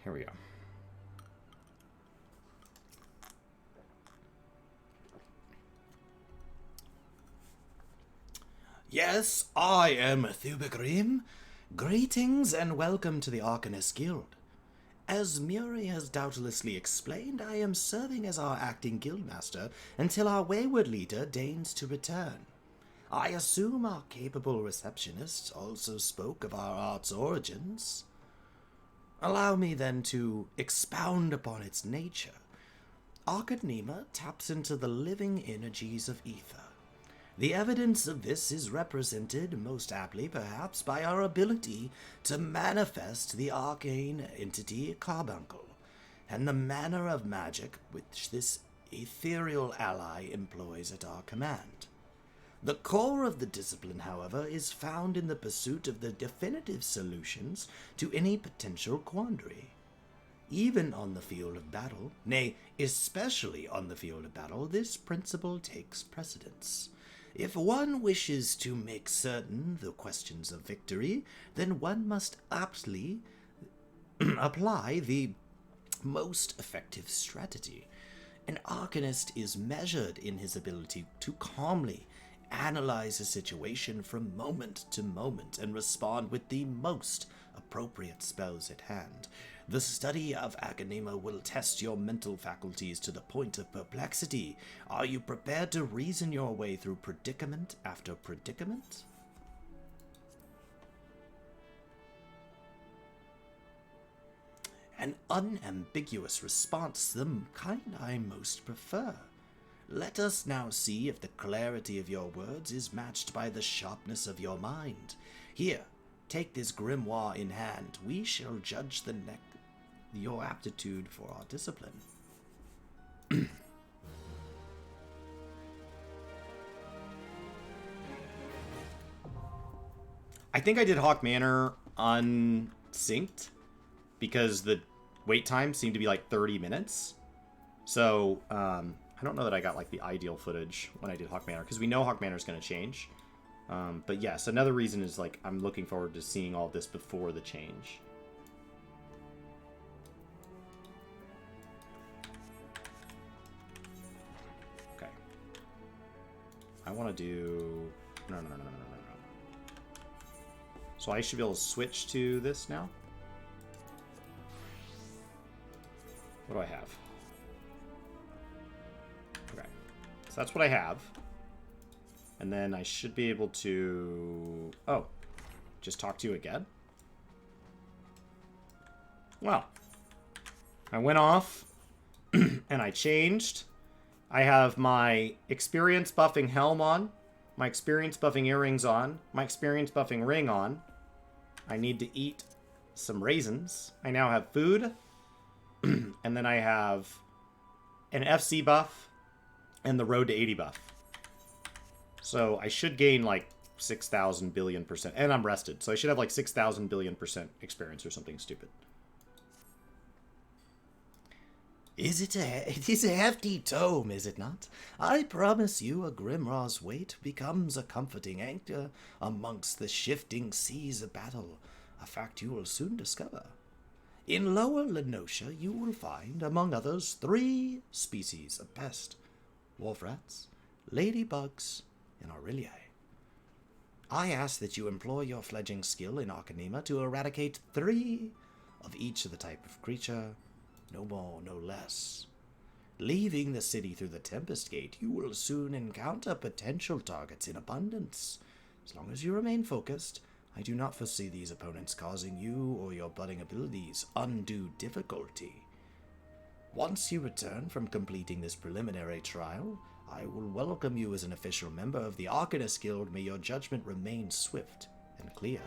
here we go. Yes, I am Thubagrim. Greetings and welcome to the Arcanist Guild. As Murray has doubtlessly explained, I am serving as our acting guildmaster until our wayward leader deigns to return. I assume our capable receptionist also spoke of our art's origins. Allow me then to expound upon its nature. Arcanema taps into the living energies of ether. The evidence of this is represented, most aptly perhaps, by our ability to manifest the arcane entity Carbuncle, and the manner of magic which this ethereal ally employs at our command. The core of the discipline, however, is found in the pursuit of the definitive solutions to any potential quandary. Even on the field of battle, nay, especially on the field of battle, this principle takes precedence. If one wishes to make certain the questions of victory, then one must aptly apply the most effective strategy. An Arcanist is measured in his ability to calmly analyze a situation from moment to moment and respond with the most appropriate spells at hand. The study of Arcanema will test your mental faculties to the point of perplexity. Are you prepared to reason your way through predicament after predicament? An unambiguous response, the kind I most prefer. Let us now see if the clarity of your words is matched by the sharpness of your mind. Here, take this grimoire in hand. We shall judge your aptitude for our discipline. I think I did Hawk Manor unsynced because the wait time seemed to be like 30 minutes. So, I don't know that I got like the ideal footage when I did Hawk Manor, because we know Hawk Manor is going to change. But yes, another reason is like I'm looking forward to seeing all this before the change. Okay. I want to do... No. So I should be able to switch to this now? What do I have? Okay. So that's what I have. And then I should be able to... Oh. Just talk to you again? Well. I went off. And I changed. I have my experience buffing helm on. My experience buffing earrings on. My experience buffing ring on. I need to eat some raisins. I now have food. And then I have an FC buff and the road to 80 buff. So I should gain like 6,000 billion %. And I'm rested. So I should have like 6,000 billion % experience or something stupid. It is a hefty tome, is it not? I promise you a Grimraw's weight becomes a comforting anchor amongst the shifting seas of battle, a fact you will soon discover. In Lower Lenosha you will find, among others, 3 species of pest: wolf rats, ladybugs, and aureliae. I ask that you employ your fledgling skill in Arcanema to eradicate 3 of each of the type of creature, no more, no less. Leaving the city through the Tempest Gate, you will soon encounter potential targets in abundance. As long as you remain focused, I do not foresee these opponents causing you or your budding abilities undue difficulty. Once you return from completing this preliminary trial, I will welcome you as an official member of the Arcanist Guild. May your judgment remain swift and clear.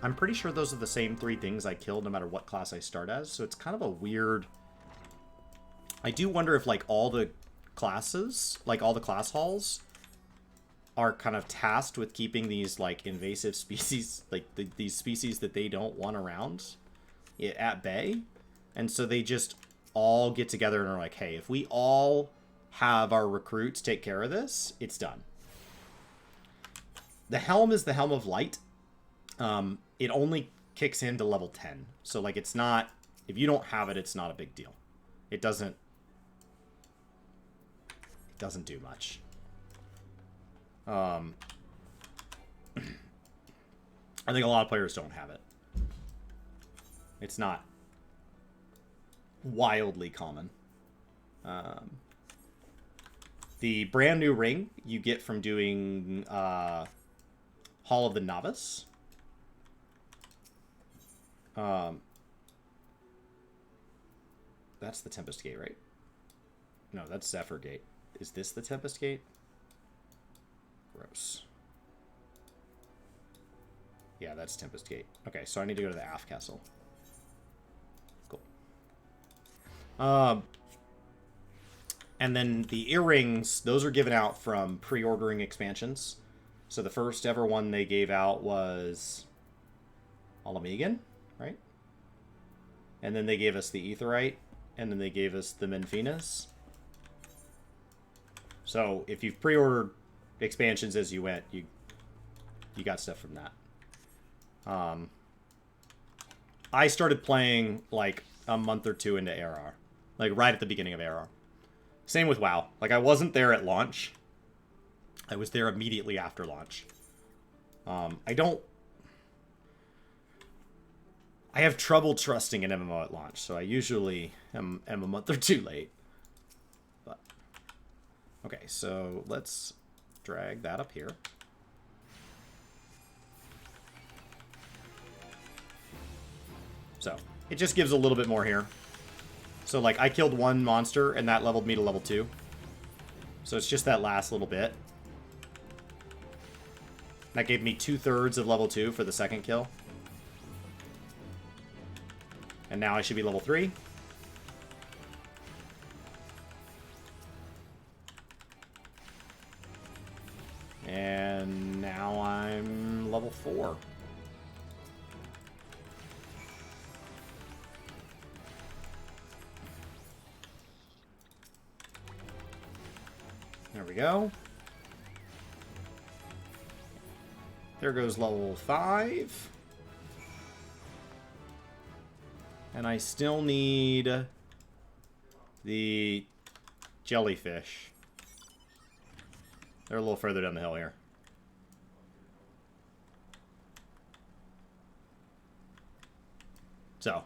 I'm pretty sure those are the same 3 things I killed no matter what class I start as, so it's kind of a weird... I do wonder if, like, all the classes, like, all the class halls are kind of tasked with keeping these, like, invasive species, like, these species that they don't want around at bay. And so they just all get together and are like, hey, if we all have our recruits take care of this, it's done. The helm is the Helm of Light. It only kicks into level 10. So, like, it's not... If you don't have it, it's not a big deal. It doesn't do much. I think a lot of players don't have it. It's not wildly common. The brand new ring you get from doing Hall of the Novice. That's the Tempest Gate, right? No, that's Zephyr Gate. Is this the Tempest Gate? Gross. Yeah, that's Tempest Gate. Okay, so I need to go to the Aft Castle. Cool. And then the earrings, those are given out from pre-ordering expansions. So the first ever one they gave out was Alamegan, right? And then they gave us the Aetheryte, and then they gave us the Menfinas. So if you've pre-ordered expansions as you went, you got stuff from that. I started playing like a month or two into ARR, like right at the beginning of ARR. Same with WoW. Like I wasn't there at launch. I was there immediately after launch. I have trouble trusting an MMO at launch, so I usually am a month or two late. But okay, so let's drag that up here. So it just gives a little bit more here. So like I killed one monster and that leveled me to level 2. So it's just that last little bit. That gave me 2/3 of level 2 for the second kill. And now I should be level 3. And now I'm level 4. There we go. There goes level 5. And I still need the jellyfish. They're a little further down the hill here. So,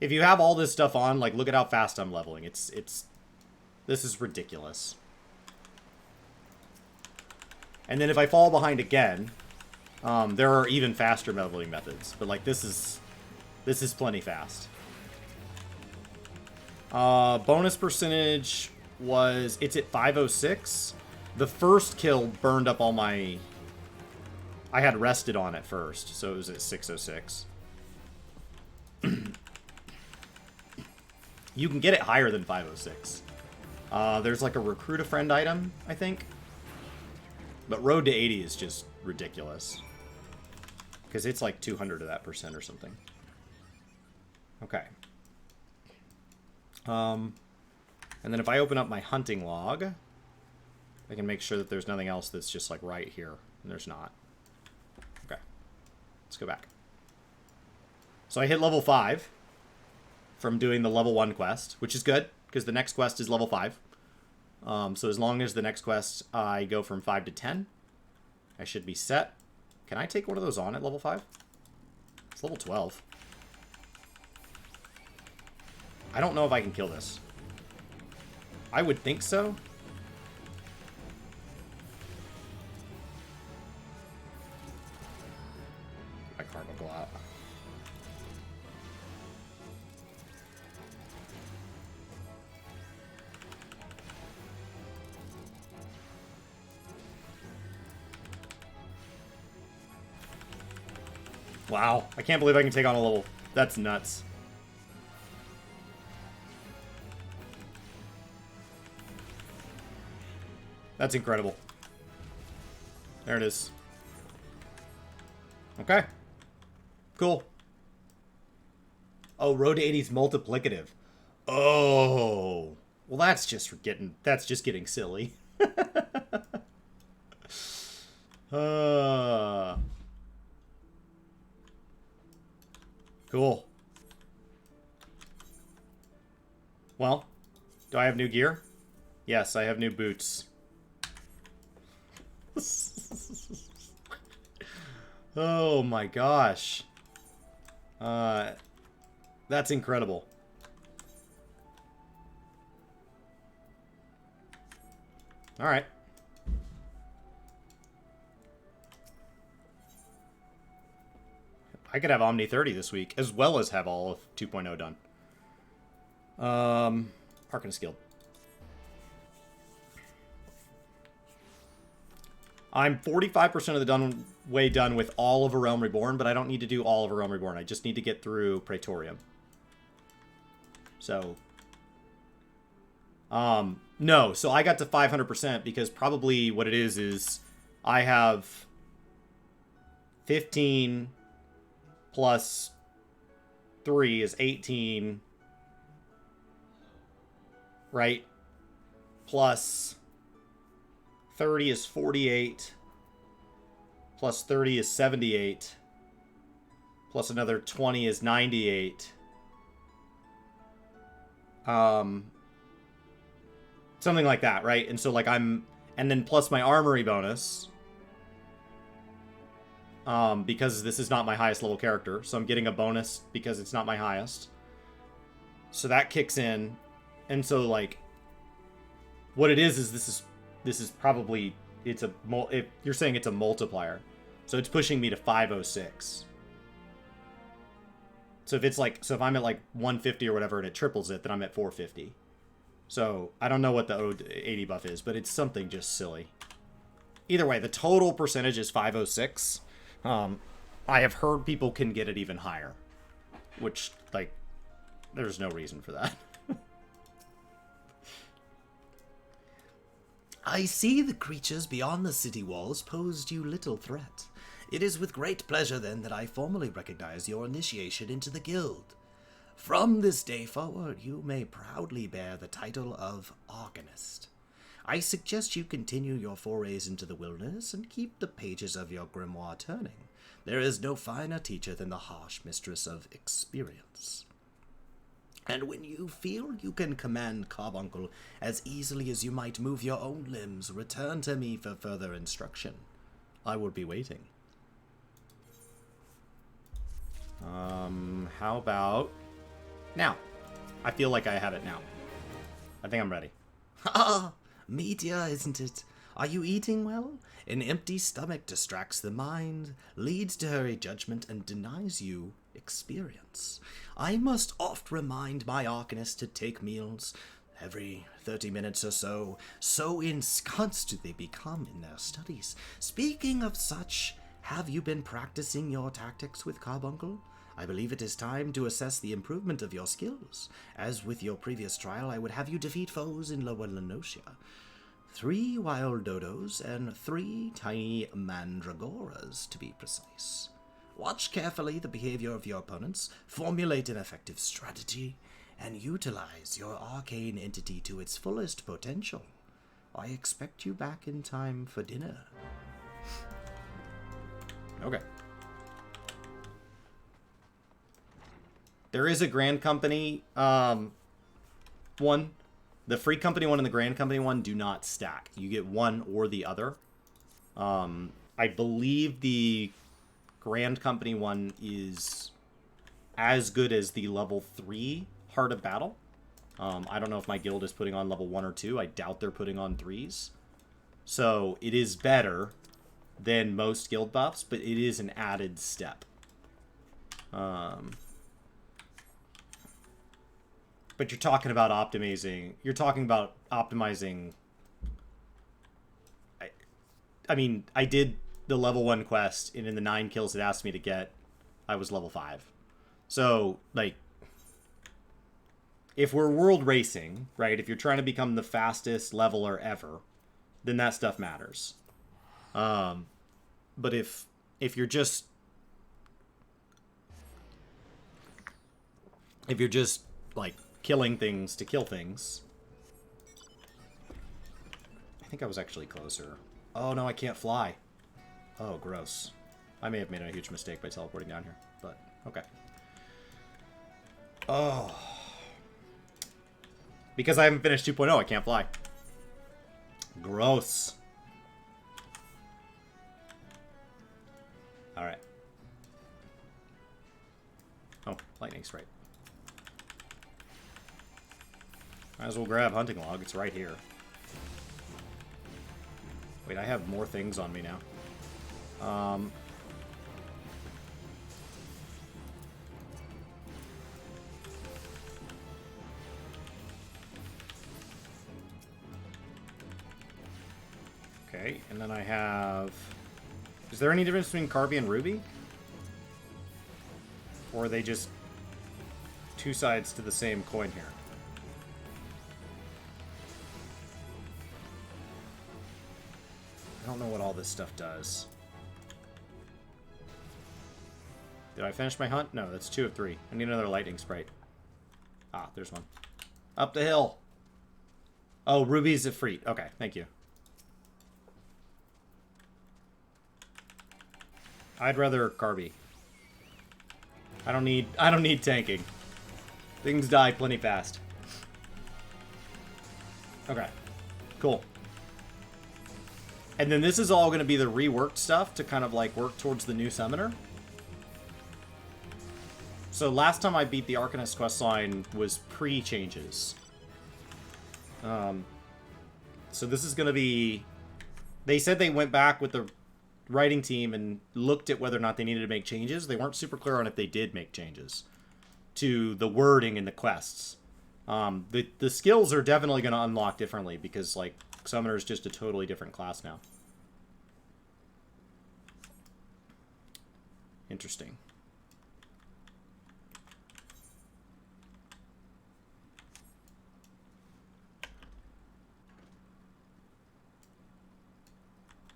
if you have all this stuff on, like, look at how fast I'm leveling. This is ridiculous. And then if I fall behind again, there are even faster leveling methods. But, like, this is plenty fast. Bonus percentage it's at 506. The first kill burned up all my... I had rested on it first, so it was at 606. You can get it higher than 506. There's like a recruit a friend item, I think. But Road to 80 is just ridiculous. Because it's like 200 of that percent or something. Okay. And then if I open up my hunting log, I can make sure that there's nothing else that's just like right here. And there's not. Okay. Let's go back. So I hit level 5 from doing the level 1 quest, which is good, because the next quest is level 5. So as long as the next quest I go from 5 to 10, I should be set. Can I take one of those on at level 5? It's level 12. I don't know if I can kill this. I would think so. My carbuncle out. Wow, I can't believe I can take on a level. That's nuts. That's incredible. There it is. Okay. Cool. Oh, Road to 80 is multiplicative. Oh. Well, that's just getting silly. Cool. Well, do I have new gear? Yes, I have new boots. Oh my gosh. That's incredible. Alright. I could have Omni 30 this week, as well as have all of 2.0 done. Arcanist Guild. I'm 45% of the way done with all of A Realm Reborn, but I don't need to do all of A Realm Reborn. I just need to get through Praetorium. So, no. So I got to 500% because probably what it is I have 15 plus 3 is 18, right? Plus 30 is 48, plus 30 is 78, plus another 20 is 98. Something like that, right? And so like and then plus my armory bonus, because this is not my highest level character, so I'm getting a bonus because it's not my highest. So that kicks in, and so like, what it is this is probably, if you're saying it's a multiplier, so it's pushing me to 506. So if it's like, so if I'm at like 150 or whatever and it triples it, then I'm at 450. So I don't know what the 80 buff is, but it's something just silly. Either way, the total percentage is 506. I have heard people can get it even higher, which, like, there's no reason for that. I see the creatures beyond the city walls posed you little threat. It is with great pleasure, then, that I formally recognize your initiation into the guild. From this day forward, you may proudly bear the title of Arcanist. I suggest you continue your forays into the wilderness and keep the pages of your grimoire turning. There is no finer teacher than the harsh mistress of experience. And when you feel you can command Carbuncle as easily as you might move your own limbs, return to me for further instruction. I will be waiting. How about now? I feel like I have it now. I think I'm ready. Ah, meteor, isn't it? Are you eating well? An empty stomach distracts the mind, leads to hurried judgment, and denies you experience. I must oft remind my Arcanist to take meals every 30 minutes or so ensconced do they become in their studies. Speaking of such, have you been practicing your tactics with Carbuncle? I believe it is time to assess the improvement of your skills. As with your previous trial, I would have you defeat foes in Lower Lenosia. 3 wild dodos and 3 tiny mandragoras, to be precise. Watch carefully the behavior of your opponents, formulate an effective strategy, and utilize your arcane entity to its fullest potential. I expect you back in time for dinner. Okay. There is a Grand Company one. The Free Company one and the Grand Company one do not stack. You get one or the other. I believe the Grand Company one is as good as the level 3 Heart of Battle. I don't know if my guild is putting on level 1 or 2. I doubt they're putting on 3s. So it is better than most guild buffs, but it is an added step. But you're talking about optimizing. You're talking about optimizing. I mean, I did the level 1 quest, and in the 9 kills it asked me to get, I was level 5. So, like, if we're world racing, right, if you're trying to become the fastest leveler ever, then that stuff matters. But if you're just like killing things to kill things, I think I was actually closer. Oh no, I can't fly. Oh, gross. I may have made a huge mistake by teleporting down here, but okay. Oh. Because I haven't finished 2.0, I can't fly. Gross. Alright. Oh, lightning strike. Might as well grab hunting log, it's right here. Wait, I have more things on me now. Okay, and then I have... Is there any difference between Carby and Ruby? Or are they just two sides to the same coin here? I don't know what all this stuff does. Did I finish my hunt? No, that's 2 of 3. I need another lightning sprite. Ah, there's one. Up the hill. Oh, Ruby's a free. Okay, thank you. I'd rather Carby. I don't need tanking. Things die plenty fast. Okay. Cool. And then this is all going to be the reworked stuff to kind of like work towards the new summoner. So last time I beat the Arcanist questline was pre-changes. So this is going to be... They said they went back with the writing team and looked at whether or not they needed to make changes. They weren't super clear on if they did make changes to the wording in the quests. The skills are definitely going to unlock differently because, like, Summoner is just a totally different class now. Interesting.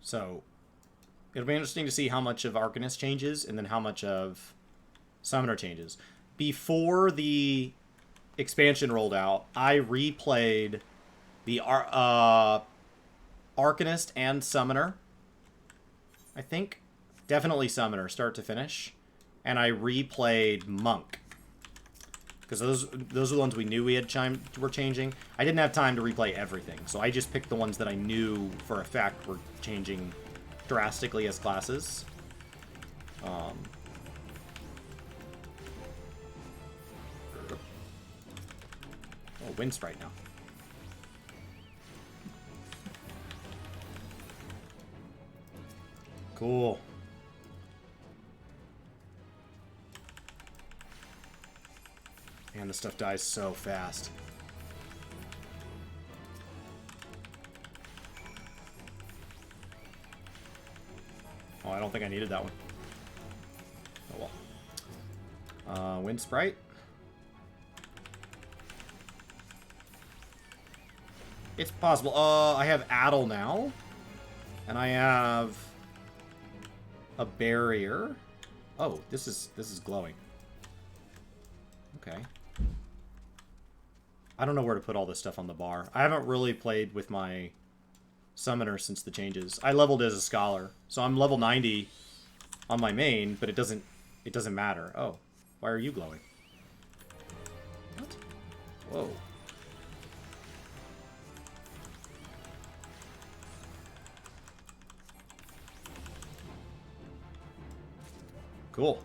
So, it'll be interesting to see how much of Arcanist changes and then how much of Summoner changes. Before the expansion rolled out, I replayed the Arcanist and Summoner. I think. Definitely Summoner, start to finish. And I replayed Monk. Because those are the ones we knew were changing. I didn't have time to replay everything, so I just picked the ones that I knew for a fact were changing drastically as classes. Oh, Wind Sprite now. Cool. Man, this stuff dies so fast. Oh, I don't think I needed that one. Oh well. Wind Sprite. It's possible. I have Addle now. And I have a barrier. Oh, this is glowing. Okay. I don't know where to put all this stuff on the bar. I haven't really played with my Summoner since the changes. I leveled as a Scholar, so I'm level 90 on my main, but it doesn't matter. Oh, why are you glowing? What? Whoa. Cool.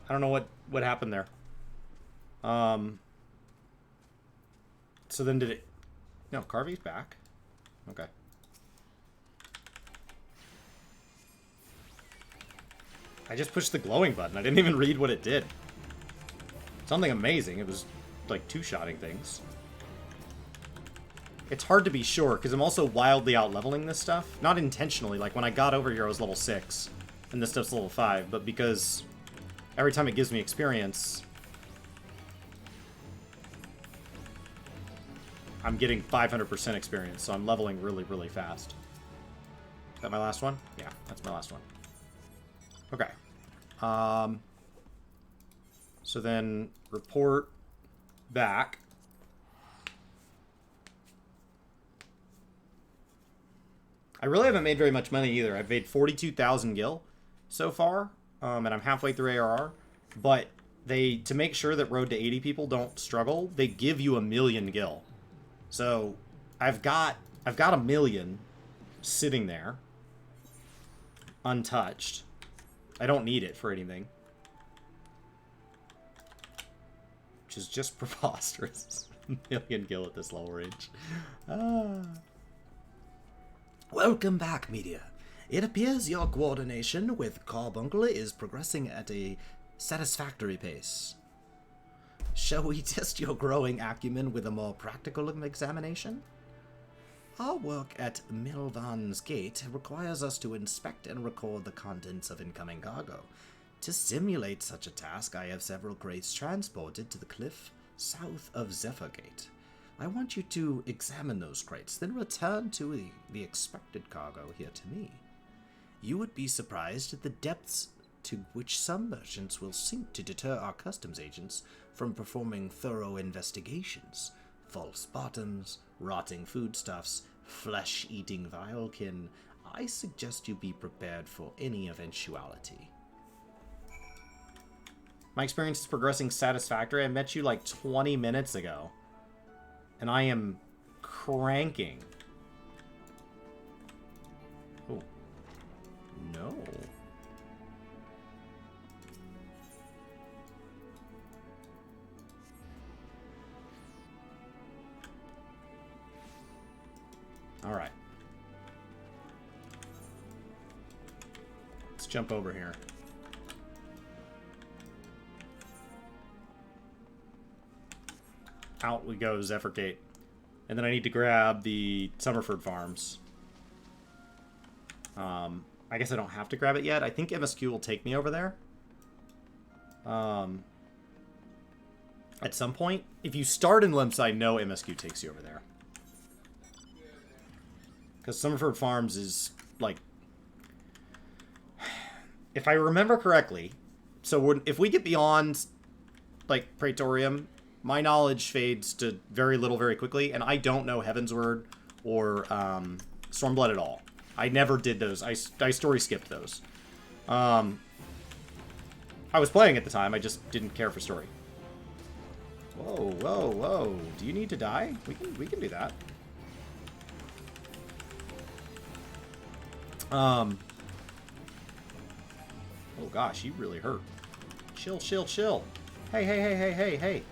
I don't know what happened there. So then did it... No, Carvy's back. Okay. I just pushed the glowing button. I didn't even read what it did. Something amazing. It was like two-shotting things. It's hard to be sure, because I'm also wildly out-leveling this stuff. Not intentionally. Like, when I got over here, I was level 6. And this stuff's level 5. But because every time it gives me experience, I'm getting 500% experience. So I'm leveling really, really fast. Is that my last one? Yeah, that's my last one. Okay. So then, report back. I really haven't made very much money either. I've made 42,000 gil so far, and I'm halfway through ARR. But to make sure that Road to 80 people don't struggle, they give you 1,000,000 gil. So I've got 1,000,000 sitting there, untouched. I don't need it for anything, which is just preposterous. 1,000,000 gil at this low range. Welcome back, Media. It appears your coordination with Carbuncle is progressing at a satisfactory pace. Shall we test your growing acumen with a more practical examination? Our work at Milvan's Gate requires us to inspect and record the contents of incoming cargo. To simulate such a task, I have several crates transported to the cliff south of Zephyrgate. I want you to examine those crates, then return to the expected cargo here to me. You would be surprised at the depths to which some merchants will sink to deter our customs agents from performing thorough investigations. False bottoms, rotting foodstuffs, flesh-eating vilekin. I suggest you be prepared for any eventuality. My experience is progressing satisfactory. I met you like 20 minutes ago, and I am cranking. Oh. No. All right. Let's jump over here. Out we go, Zephyrgate. And then I need to grab the Summerford Farms. I guess I don't have to grab it yet. I think MSQ will take me over there. At some point. If you start in Limps, I know MSQ takes you over there. Because Summerford Farms is, like... If I remember correctly, so if we get beyond, like, Praetorium, my knowledge fades to very little very quickly, and I don't know Heavensward or Stormblood at all. I never did those. I story skipped those. I was playing at the time, I just didn't care for story. Whoa, whoa, whoa. Do you need to die? We can do that. Oh gosh, you really hurt. Chill, chill, chill. Hey, hey, hey, hey, hey, hey.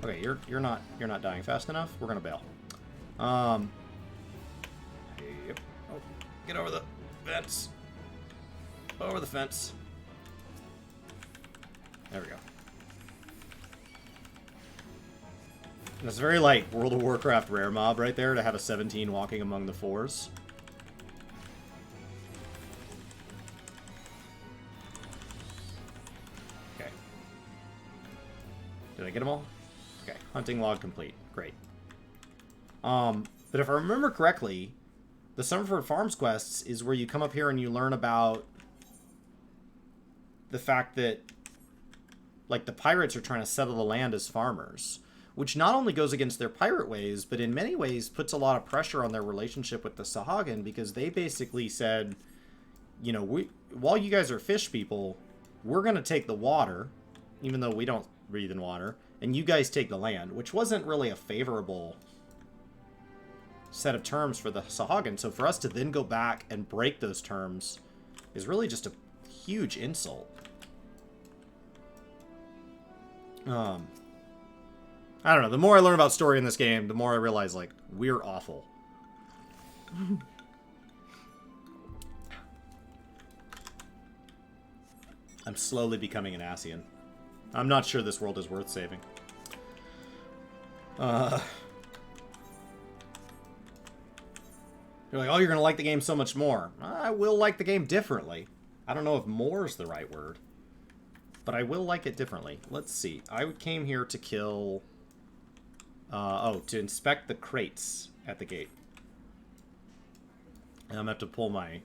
Okay, you're not dying fast enough. We're gonna bail. Yep. Oh, get over the fence. Over the fence. There we go. That's very like World of Warcraft rare mob right there to have a 17 walking among the 4s. Okay. Did I get them all? Okay, hunting log complete. Great. But if I remember correctly, the Summerford Farms quests is where you come up here and you learn about the fact that, like, the pirates are trying to settle the land as farmers, which not only goes against their pirate ways, but in many ways puts a lot of pressure on their relationship with the Sahagin, because they basically said, you know, while you guys are fish people, we're going to take the water, even though we don't breathe in water, and you guys take the land, which wasn't really a favorable set of terms for the Sahagin. So for us to then go back and break those terms is really just a huge insult. I don't know. The more I learn about story in this game, the more I realize, like, we're awful. I'm slowly becoming an Asian. I'm not sure this world is worth saving. You're like, oh, you're going to like the game so much more. I will like the game differently. I don't know if more is the right word, but I will like it differently. Let's see. I came here to kill... to inspect the crates at the gate. And I'm going to have to pull my...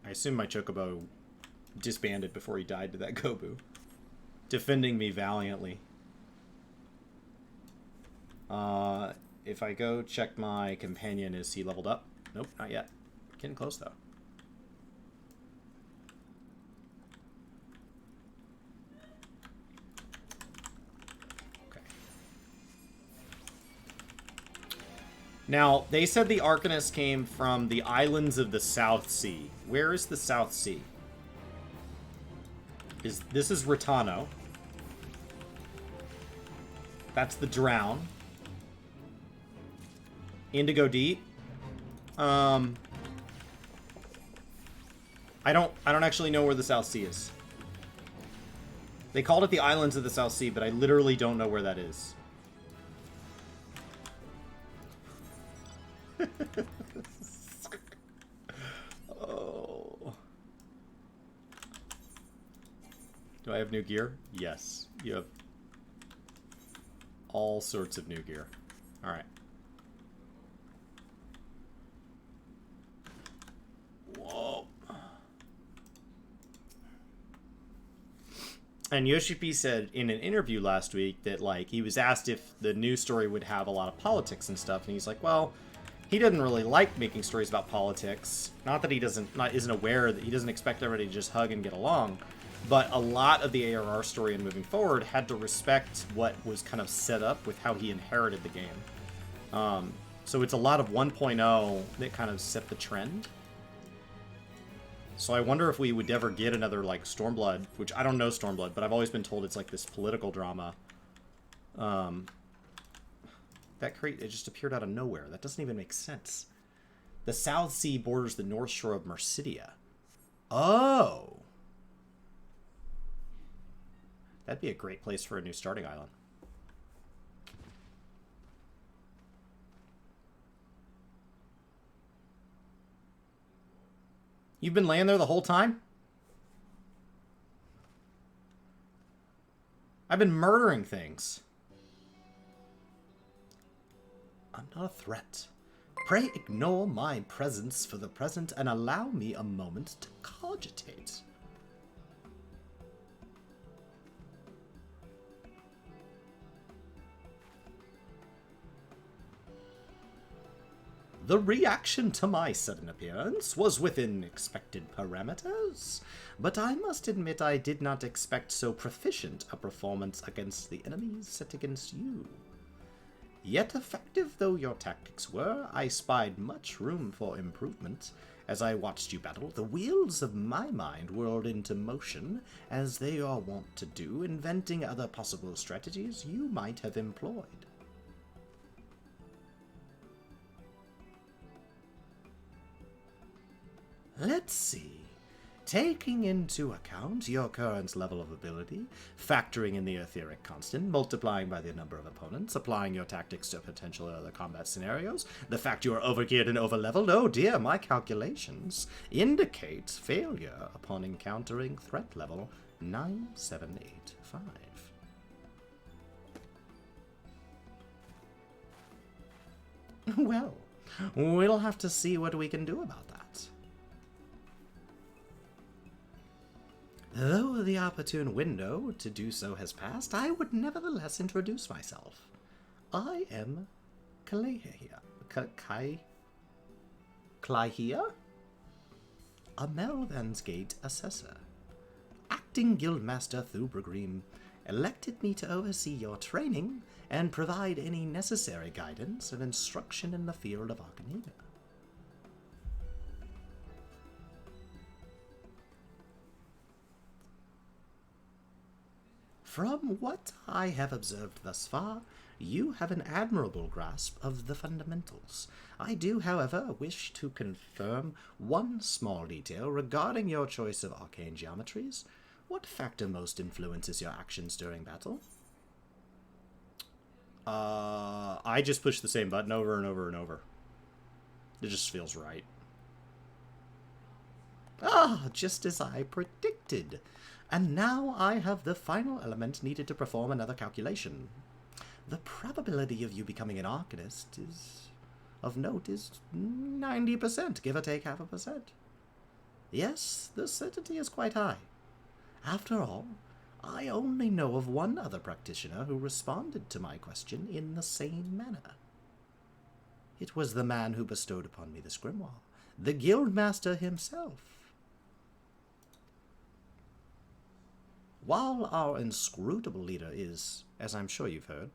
I assume my Chocobo disbanded before he died to that Gobu. Defending me valiantly. If I go check my companion, is he leveled up? Nope, not yet. Getting close, though. Now, they said the Arcanist came from the islands of the South Sea. Where is the South Sea? This is Ritano. That's the Drown. Indigo Deep. I don't actually know where the South Sea is. They called it the Islands of the South Sea, but I literally don't know where that is. Oh. Do I have new gear? Yes. You have all sorts of new gear. Alright. Whoa. And Yoshipi said in an interview last week that, like, he was asked if the new story would have a lot of politics and stuff, and he's like, well, he doesn't really like making stories about politics. Not that he isn't aware that he doesn't expect everybody to just hug and get along, but a lot of the ARR story and moving forward had to respect what was kind of set up with how he inherited the game. So it's a lot of 1.0 that kind of set the trend. So I wonder if we would ever get another, like, Stormblood, which I don't know Stormblood, but I've always been told it's like this political drama. It just appeared out of nowhere. That doesn't even make sense. The South Sea borders the north shore of Mercidia. Oh! That'd be a great place for a new starting island. You've been laying there the whole time? I've been murdering things. I'm not a threat. Pray ignore my presence for the present and allow me a moment to cogitate. The reaction to my sudden appearance was within expected parameters, but I must admit I did not expect so proficient a performance against the enemies set against you. Yet effective though your tactics were, I spied much room for improvement. As I watched you battle, the wheels of my mind whirled into motion, as they are wont to do, inventing other possible strategies you might have employed. Let's see. Taking into account your current level of ability, factoring in the etheric constant, multiplying by the number of opponents, applying your tactics to potential other combat scenarios, the fact you are overgeared and overleveled, oh dear, my calculations indicate failure upon encountering threat level 9785. Well, we'll have to see what we can do about that. Though the opportune window to do so has passed, I would nevertheless introduce myself. I am Kalehia. Kalehia? A Melvan's Gate assessor. Acting Guildmaster Thubregrim elected me to oversee your training and provide any necessary guidance and instruction in the field of Arcanina. From what I have observed thus far, you have an admirable grasp of the fundamentals. I do, however, wish to confirm one small detail regarding your choice of arcane geometries. What factor most influences your actions during battle? I just push the same button over and over and over. It just feels right. Ah, just as I predicted. And now I have the final element needed to perform another calculation. The probability of you becoming an Arcanist of note is 90%, give or take 0.5%. Yes, the certainty is quite high. After all, I only know of one other practitioner who responded to my question in the same manner. It was the man who bestowed upon me this grimoire, the Guildmaster himself. While our inscrutable leader is, as I'm sure you've heard,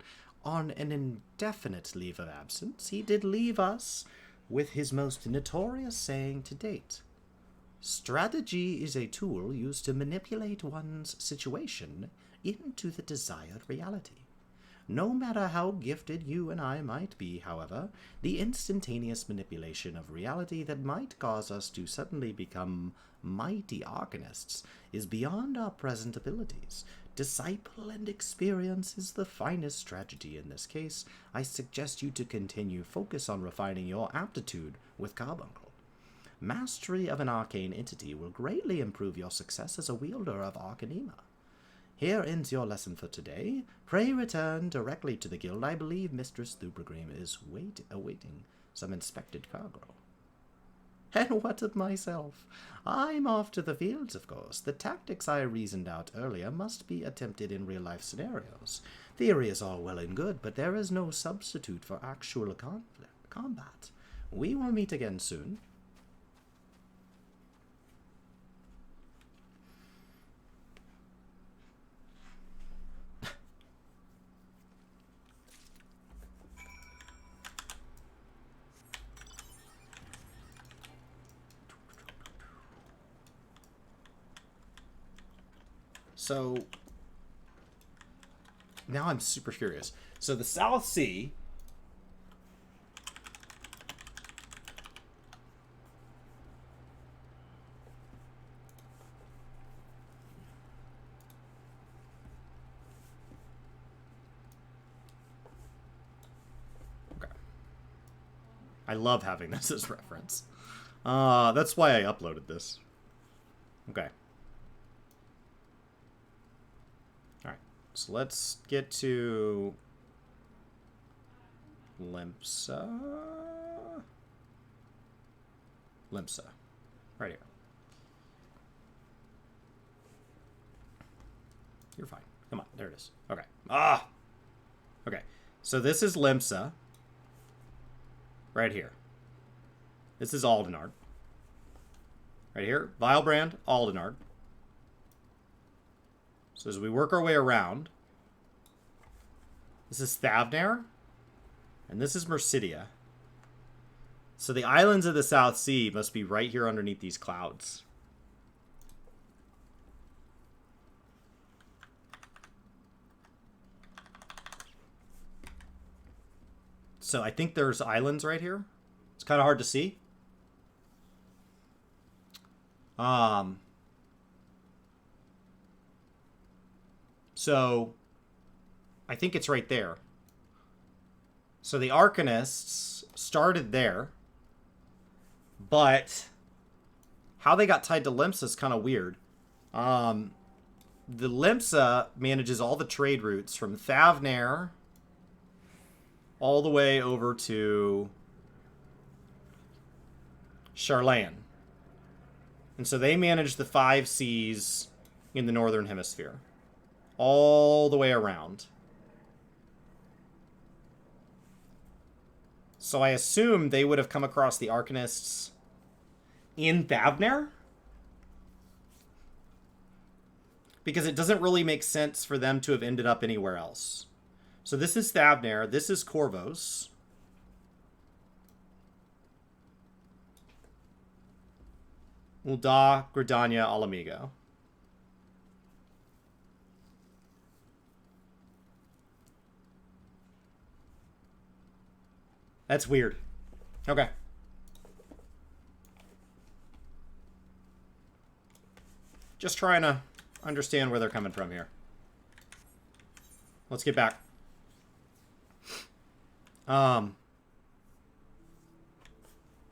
on an indefinite leave of absence, he did leave us with his most notorious saying to date. Strategy is a tool used to manipulate one's situation into the desired reality. No matter how gifted you and I might be, however, the instantaneous manipulation of reality that might cause us to suddenly become mighty arcanists is beyond our present abilities. Disciple and experience is the finest strategy in this case. I suggest you to continue focus on refining your aptitude with Carbuncle. Mastery of an arcane entity will greatly improve your success as a wielder of Arcanema. Here ends your lesson for today. Pray return directly to the guild. I believe Mistress Thubegrim is awaiting some inspected cargo. And what of myself? I'm off to the fields, of course. The tactics I reasoned out earlier must be attempted in real-life scenarios. Theory is all well and good, but there is no substitute for actual combat. We will meet again soon. So, now I'm super curious. So the South Sea... Okay. I love having this as reference. That's why I uploaded this. Okay. So let's get to Limsa. Right here. You're fine. Come on, there it is. Okay. Okay. So this is Limsa. Right here. This is Aldenard. Right here. Vilebrand, Aldenard. So as we work our way around, this is Thavnair, and this is Mercidia. So the islands of the South Sea must be right here underneath these clouds. So I think there's islands right here. It's kind of hard to see. So, I think it's right there. So the Arcanists started there, but how they got tied to Limsa is kind of weird. The Limsa manages all the trade routes from Thavnair all the way over to Charlayan. And so they manage the 5 seas in the Northern Hemisphere. All the way around. So I assume they would have come across the Arcanists in Thavnair? Because it doesn't really make sense for them to have ended up anywhere else. So this is Thavnair. This is Corvos. Ul'dah, Gridania, Alamigo. That's weird. Okay. Just trying to understand where they're coming from here. Let's get back. But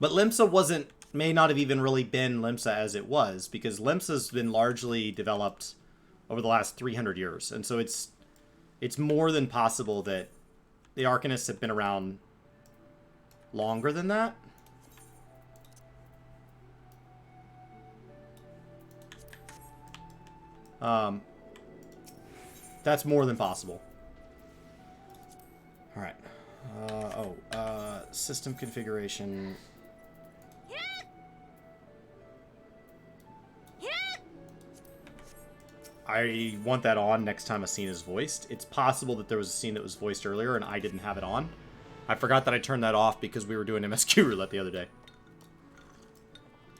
Limsa may not have even really been Limsa as it was, because Limsa's been largely developed over the last 300 years. And so it's more than possible that the Arcanists have been around longer than that. That's more than possible. All right. System configuration. I want that on next time a scene is voiced. It's possible that there was a scene that was voiced earlier and I didn't have it on. I forgot that I turned that off because we were doing MSQ roulette the other day.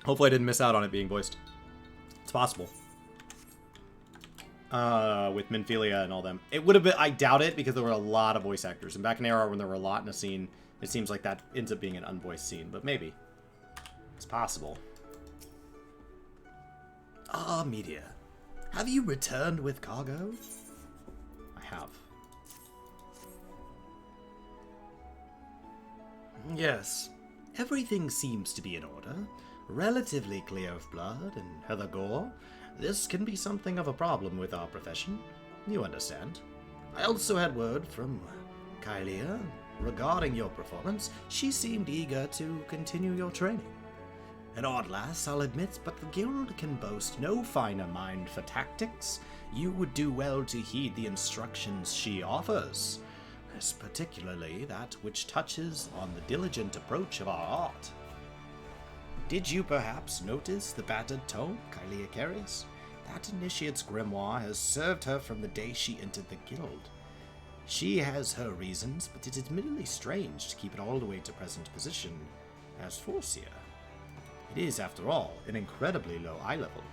Hopefully I didn't miss out on it being voiced. It's possible. With Minfilia and all them. It would have been, I doubt it, because there were a lot of voice actors. And back in ARR, when there were a lot in a scene, it seems like that ends up being an unvoiced scene. But maybe. It's possible. Ah, Media. Have you returned with cargo? I have. Yes. Everything seems to be in order. Relatively clear of blood and heather gore. This can be something of a problem with our profession. You understand. I also had word from Kylia regarding your performance. She seemed eager to continue your training. An odd lass, I'll admit, but the guild can boast no finer mind for tactics. You would do well to heed the instructions she offers, as particularly that which touches on the diligent approach of our art. Did you perhaps notice the battered tome Kylia carries? That initiate's grimoire has served her from the day she entered the guild. She has her reasons, but it is admittedly strange to keep it all the way to present position as Forcia. It is, after all, an incredibly low eye level.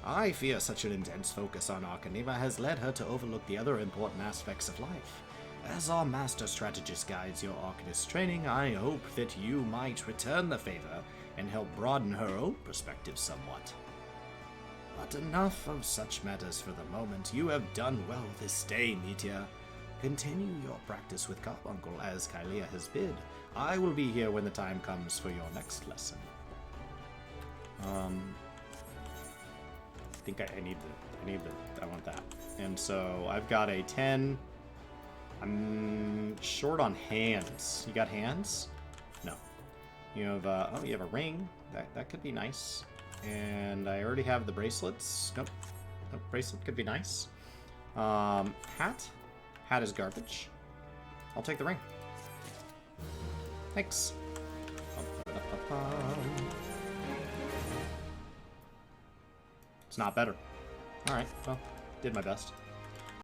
I fear such an intense focus on Arcanima has led her to overlook the other important aspects of life. As our master strategist guides your Arcanist training, I hope that you might return the favor and help broaden her own perspective somewhat. But enough of such matters for the moment. You have done well this day, Meteor. Continue your practice with Carbuncle as Kylia has bid. I will be here when the time comes for your next lesson. I think I want that. And so I've got a 10. I'm short on hands. You got hands? No. You have, oh, you have a ring. That could be nice. And I already have the bracelets. Nope. Nope, bracelet could be nice. Hat? Hat is garbage. I'll take the ring. Thanks. It's not better. Alright, well, did my best.